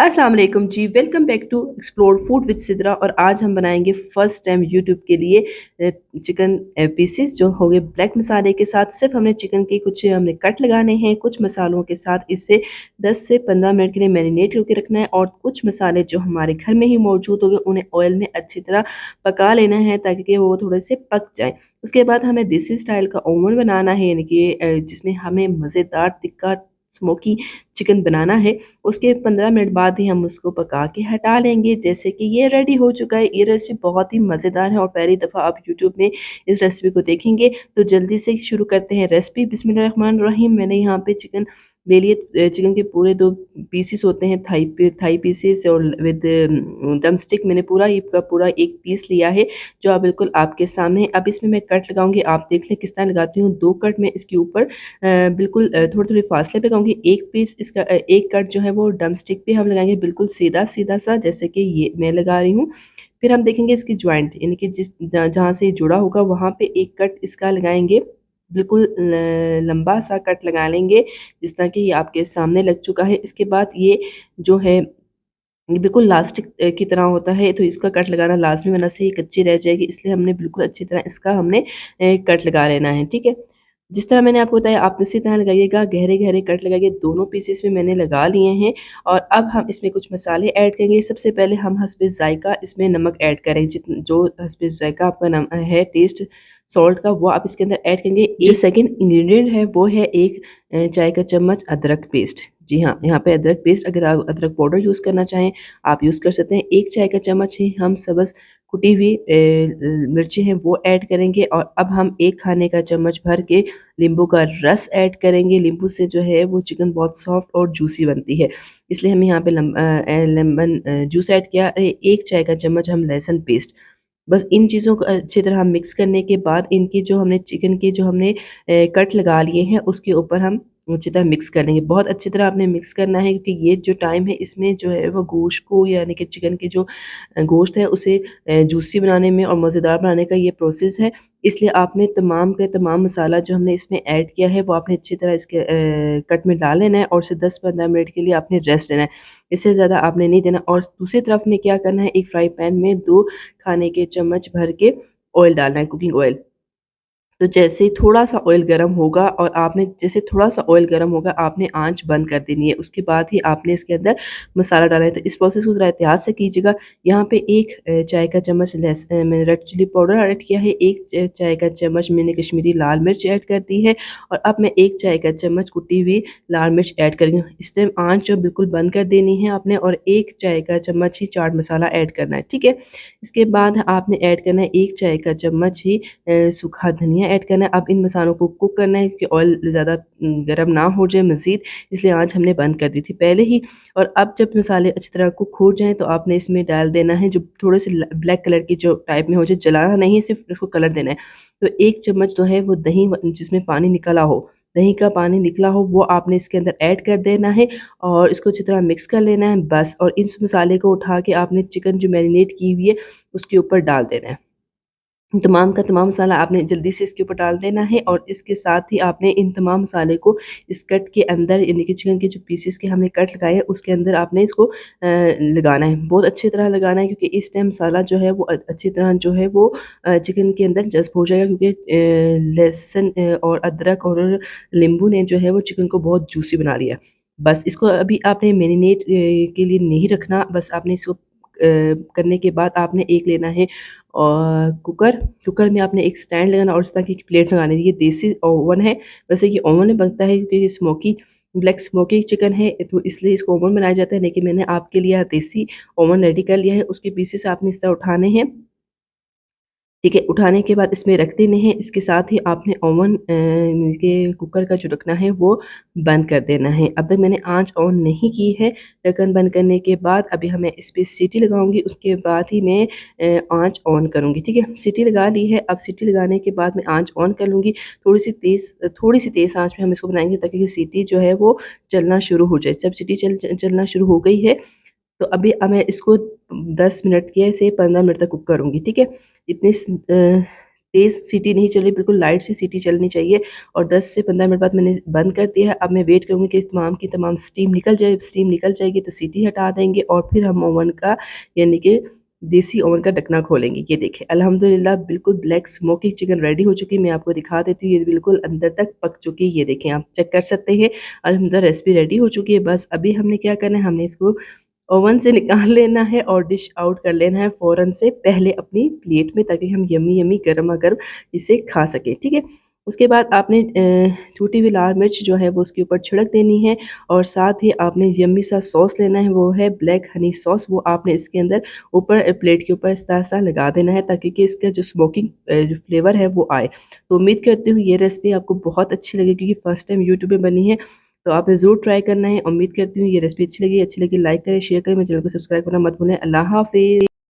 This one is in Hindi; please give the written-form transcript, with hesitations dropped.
अस्सलाम वालेकुम जी, welcome back to explore food with Sidra. और आज हम बनाएंगे फर्स्ट टाइम यूट्यूब के लिए चिकन पीसीस जो हो गए ब्लैक मसाले के साथ। सिर्फ हमने चिकन के कुछ हमने कट लगाने हैं, कुछ मसालों के साथ इसे 10 से 15 मिनट के लिए मैरिनेट करके रखना है। और कुछ मसाले जो हमारे घर में ही मौजूद होंगे उन्हें ऑयल में अच्छी तरह पका लेना है ताकि वो थोड़े से पक जाए। उसके बाद हमें देसी स्टाइल का ओवन बनाना है, यानी कि जिसमें हमें मज़ेदार तिक्का स्मोकी चिकन बनाना है। उसके 15 मिनट बाद ही हम उसको पका के हटा लेंगे। जैसे कि ये रेडी हो चुका है। ये रेसिपी बहुत ही मज़ेदार है और पहली दफ़ा आप यूट्यूब में इस रेसिपी को देखेंगे तो जल्दी से शुरू करते हैं रेसिपी। बिस्मिल्लाहिर्रहमानिर्रहीम। मैंने यहाँ पे चिकन ले लिए। चिकन के पूरे 2 पीसेस होते हैं, थाई पीसेस और विद ड्रम स्टिक। मैंने पूरा ये का पूरा एक पीस लिया है जो आप बिल्कुल आपके सामने है। अब इसमें मैं कट लगाऊंगी, आप देख लें किस तरह लगाती हूँ। 2 कट मैं इसके ऊपर बिल्कुल थोड़ी-थोड़ी फासले पे लगाऊँगी। एक पीस इसका एक कट जो है वो ड्रम स्टिक पे हम लगाएँगे बिल्कुल सीधा-सीधा सा, जैसे कि ये मैं लगा रही हूँ। फिर हम देखेंगे इसकी जॉइंट, यानी कि जहाँ से ये जुड़ा होगा वहाँ पे एक कट इसका लगाएँगे। बिल्कुल लंबा सा कट लगा लेंगे, जिस तरह कि ये आपके सामने लग चुका है। इसके बाद ये जो है ये बिल्कुल लास्टिक की तरह होता है, तो इसका कट लगाना लाज़मी, वरना से ये कच्ची रह जाएगी। इसलिए हमने बिल्कुल अच्छी तरह इसका हमने कट लगा लेना है, ठीक है? जिस तरह मैंने आपको बताया आप उसी तरह लगाइएगा, गहरे-गहरे कट लगाइए। दोनों पीसेस में मैंने लगा लिए हैं। और अब हम इसमें कुछ मसाले ऐड करेंगे। सबसे पहले हम हस्बे ज़ायक़ा इसमें नमक ऐड करें, जो हस्बे ज़ायक़ा आपका है टेस्ट सॉल्ट का, वो आप इसके अंदर ऐड करेंगे। जो सेकंड इंग्रीडिएंट है वो है 1 चाय का चम्मच अदरक पेस्ट। जी हाँ, यहाँ पे अदरक पेस्ट, अगर आप अदरक पाउडर यूज़ करना चाहें आप यूज़ कर सकते हैं। 1 चाय का चम्मच ही हम सब्ज़ कुटी हुई मिर्ची हैं वो ऐड करेंगे। और अब हम 1 खाने का चम्मच भर के नींबू का रस ऐड करेंगे। नींबू से जो है वो चिकन बहुत सॉफ्ट और जूसी बनती है, इसलिए हमने यहाँ पे लेमन जूस ऐड किया। 1 चाय का चम्मच हम लहसुन पेस्ट। बस इन चीज़ों को अच्छी तरह मिक्स करने के बाद इनकी जो हमने चिकन के जो हमने कट लगा लिए हैं उसके ऊपर हम अच्छी तरह मिक्स कर लेंगे। बहुत अच्छी तरह आपने मिक्स करना है, क्योंकि ये जो टाइम है इसमें जो है वो गोश्त को, यानी कि चिकन के जो गोश्त है उसे जूसी बनाने में और मज़ेदार बनाने का ये प्रोसेस है। इसलिए आपने तमाम के तमाम मसाला जो हमने इसमें ऐड किया है वो आपने अच्छी तरह इसके कट में डाल लेना है और इसे 10-15 मिनट के लिए आपने रेस्ट देना है। इससे ज़्यादा आपने नहीं देना। और दूसरी तरफ ने क्या करना है, एक फ्राई पैन में 2 खाने के चम्मच भर के ऑयल डालना है, कुकिंग ऑयल। तो जैसे ही थोड़ा-सा ऑयल गरम होगा और आपने जैसे थोड़ा-सा ऑयल गरम होगा, आपने आँच बंद कर देनी है। उसके बाद ही आपने इसके अंदर मसाला डालना है। तो इस प्रोसेस को ज़रा एहतियात से कीजिएगा। यहाँ पे 1 चाय का चम्मच मैंने रेड चिली पाउडर ऐड किया है, 1 चाय का चम्मच मैंने कश्मीरी लाल मिर्च ऐड कर दी है और अब मैं 1 चाय का चम्मच कुटी हुई लाल मिर्च ऐड कर रही हूँ। इस टाइम आँच जो बिल्कुल बंद कर देनी है आपने, और 1 चाय का चम्मच ही चाट मसाला ऐड करना है, ठीक है? इसके बाद आपने ऐड करना है 1 चाय का चम्मच ही सूखा धनिया ऐड करना है। अब इन मसालों को कुक करना है कि ऑयल ज़्यादा गरम ना हो जाए मज़ीद, इसलिए आँच हमने बंद कर दी थी पहले ही। और अब जब मसाले अच्छी तरह कुक हो जाएँ तो आपने इसमें डाल देना है जो थोड़े से ब्लैक कलर की जो टाइप में हो जाए, जलाना नहीं है, सिर्फ़ उसको कलर देना है। तो 1 चम्मच जो है वो दही जिसमें पानी निकला हो, दही का पानी निकला हो, वो आपने इसके अंदर ऐड कर देना है और इसको अच्छी तरह मिक्स कर लेना है बस। और इस मसाले को उठा के आपने चिकन जो मैरिनेट की हुई है उसके ऊपर डाल देना है। तमाम का तमाम मसाला आपने जल्दी से इसके ऊपर डाल देना है और इसके साथ ही आपने इन तमाम मसाले को इस कट के अंदर, यानी कि चिकन के जो पीसेस के हमने कट लगाए हैं उसके अंदर आपने इसको लगाना है। बहुत अच्छी तरह लगाना है, क्योंकि इस टाइम मसाला जो है वो अच्छी तरह जो है वो चिकन के अंदर जज़्ब हो जाएगा, क्योंकि लहसुन और अदरक और नींबू ने जो है वो चिकन को बहुत जूसी बना लिया। बस इसको अभी आपने मैरिनेट के लिए नहीं रखना, बस आपने इसको करने के बाद आपने एक लेना है और कुकर में आपने एक स्टैंड लगाना और इस तरह की एक प्लेट लगानी है। ये देसी ओवन है, वैसे ये ओवन में बनता है क्योंकि ये ब्लैक स्मोकी चिकन है, तो इसलिए इसको ओवन बनाया जाता है। लेकिन मैंने आपके लिए देसी ओवन रेडी कर लिया है। उसके पीसेस आपने इस तरह उठाने हैं, ठीक है? उठाने के बाद इसमें रख देने हैं। इसके साथ ही आपने ओवन के कुकर का जो ढक्कना है वो बंद कर देना है। अब तक मैंने आँच ऑन नहीं की है। ढक्कन बंद करने के बाद अभी हमें इस पे सीटी लगाऊँगी, उसके बाद ही मैं आँच ऑन करूँगी, ठीक है? सीटी लगा ली है। अब सीटी लगाने के बाद मैं आँच ऑन कर लूँगी। थोड़ी-सी तेज़ आँच में हम इसको बनाएँगे ताकि ये सीटी जो है वो चलना शुरू हो जाए। जब सीटी चलना शुरू हो गई है तो अभी मैं इसको 10 मिनट के से 15 मिनट तक कुक करूँगी, ठीक है? इतनी तेज़ सीटी नहीं चल रही, बिल्कुल लाइट सी सीटी चलनी चाहिए और 10 से 15 मिनट बाद मैंने बंद कर दिया है। अब मैं वेट करूँगी कि तमाम की तमाम स्टीम निकल जाए, स्टीम निकल जाएगी तो सीटी हटा देंगे और फिर हम ओवन का यानी कि देसी ओवन का ढकना खोलेंगे। ये देखिए अल्हम्दुलिल्लाह बिल्कुल ब्लैक स्मोकी चिकन रेडी हो चुकी है। मैं आपको दिखा देती हूँ, ये बिल्कुल अंदर तक पक चुकी है। ये देखें आप चेक कर सकते हैं। अल्हम्दुलिल्लाह रेसिपी रेडी हो चुकी है। बस अभी हमने क्या करना है, हमने इसको ओवन से निकाल लेना है और डिश आउट कर लेना है फ़ौरन से पहले अपनी प्लेट में, ताकि हम यम्मी यम्मी गरमा-गर्म इसे खा सकें, ठीक है? उसके बाद आपने टूटी हुई लाल मिर्च जो है वो उसके ऊपर छिड़क देनी है और साथ ही आपने यम्मी सा सॉस लेना है, वो है ब्लैक हनी सॉस। वो आपने इसके अंदर ऊपर प्लेट के ऊपर इस तरह लगा देना है, ताकि कि इसका जो स्मोकिंग जो फ्लेवर है वो आए। तो उम्मीद करती हूँ ये रेसिपी आपको बहुत अच्छी लगी, क्योंकि फर्स्ट टाइम यूट्यूब पे बनी है, तो आपने ज़रूर ट्राई करना है। उम्मीद करती हूँ ये रेसिपी अच्छी लगी लाइक करें, शेयर करें, मेरे चैनल को सब्सक्राइब करना मत भूलें। अल्लाह हाफ़िज़।